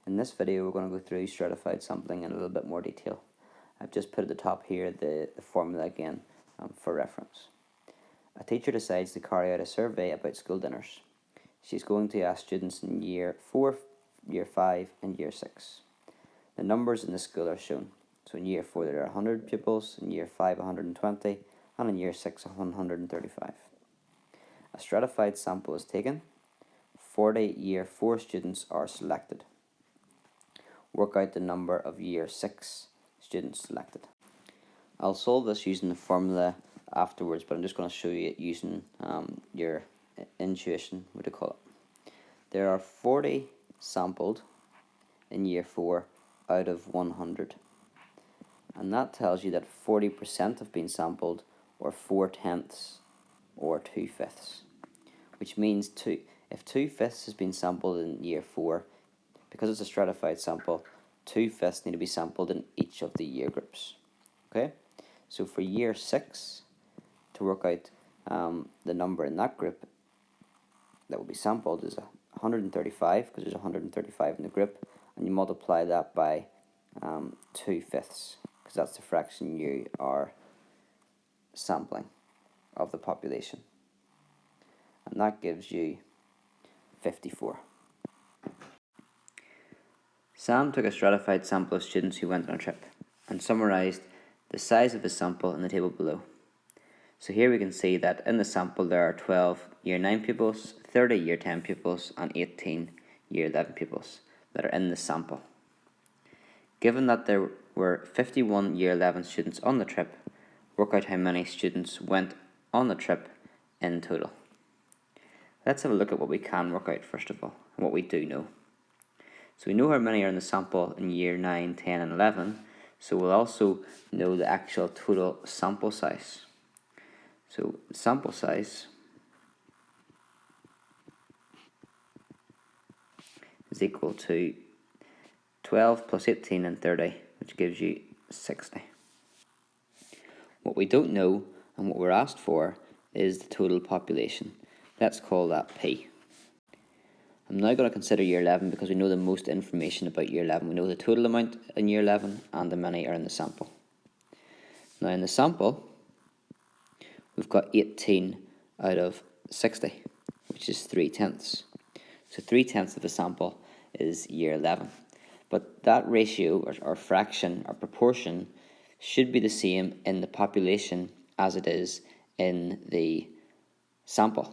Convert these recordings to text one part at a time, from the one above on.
In this video we're going to go through stratified sampling in a little bit more detail. I've just put at the top here the formula again for reference. A teacher decides to carry out a survey about school dinners. She's going to ask students in Year 4, Year 5 and Year 6. The numbers in the school are shown. So in Year 4 there are 100 pupils, in Year 5 120 and in Year 6 135. A stratified sample is taken. 40 Year 4 students are selected. Work out the number of Year 6 students selected. I'll solve this using the formula afterwards, but I'm just going to show you it using your intuition, what do you call it. There are 40 sampled in Year 4 out of 100. And that tells you that 40% have been sampled, or 4/10 or 2/5. Which means if 2/5 has been sampled in Year 4, because it's a stratified sample, 2/5 need to be sampled in each of the year groups. Okay, so for Year 6, to work out the number in that group that will be sampled is 135, because there's 135 in the group, and you multiply that by 2/5, because that's the fraction you are sampling of the population, and that gives you 54. Sam took a stratified sample of students who went on a trip and summarised the size of his sample in the table below. So here we can see that in the sample there are 12 Year 9 pupils, 30 Year 10 pupils and 18 Year 11 pupils that are in the sample. Given that there were 51 Year 11 students on the trip, work out how many students went on the trip in total. Let's have a look at what we can work out first of all, and what we do know. So we know how many are in the sample in Year 9, 10 and 11, so we'll also know the actual total sample size. So sample size is equal to 12 plus 18 and 30, which gives you 60. What we don't know and what we're asked for is the total population. Let's call that P. I'm now going to consider Year 11 because we know the most information about Year 11. We know the total amount in Year 11 and the many are in the sample. Now in the sample, we've got 18 out of 60, which is 3/10. So 3/10 of the sample is Year 11. But that ratio, or fraction, or proportion, should be the same in the population as it is in the sample.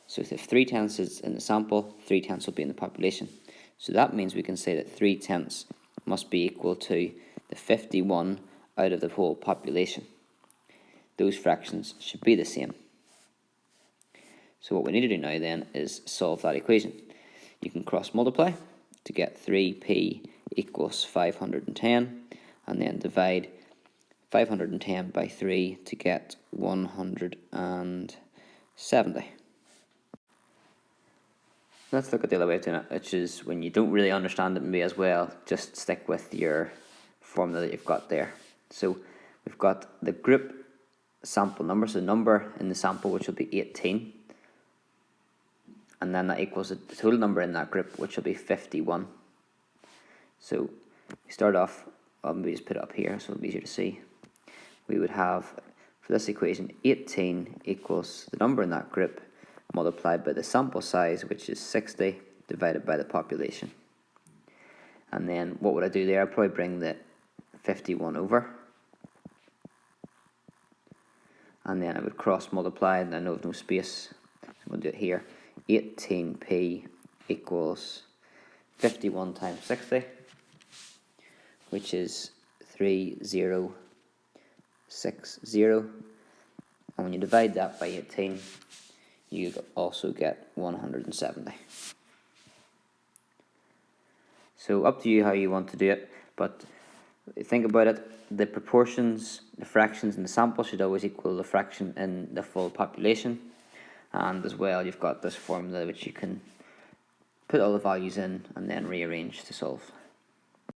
So if 3/10 is in the sample, 3/10 will be in the population. So that means we can say that 3/10 must be equal to the 51 out of the whole population. Those fractions should be the same. So what we need to do now then is solve that equation. You can cross multiply to get 3p equals 510, and then divide 510 by 3 to get 170. Let's look at the other way of doing it, which is when you don't really understand it maybe as well, just stick with your formula that you've got there. So we've got the group sample number, so the number in the sample, which will be 18, and then that equals the total number in that group, which will be 51. So we start off, maybe just put it up here so it'll be easier to see. We would have, for this equation, 18 equals the number in that group multiplied by the sample size, which is 60, divided by the population. And then what would I do there? I'd probably bring the 51 over, and then I would cross multiply, and I know there's no space, so we'll do it here. 18p equals 51 times 60, which is 3060, and when you divide that by 18, you also get 170. So up to you how you want to do it, but think about it, the proportions, the fractions in the sample should always equal the fraction in the full population, and as well you've got this formula which you can put all the values in and then rearrange to solve.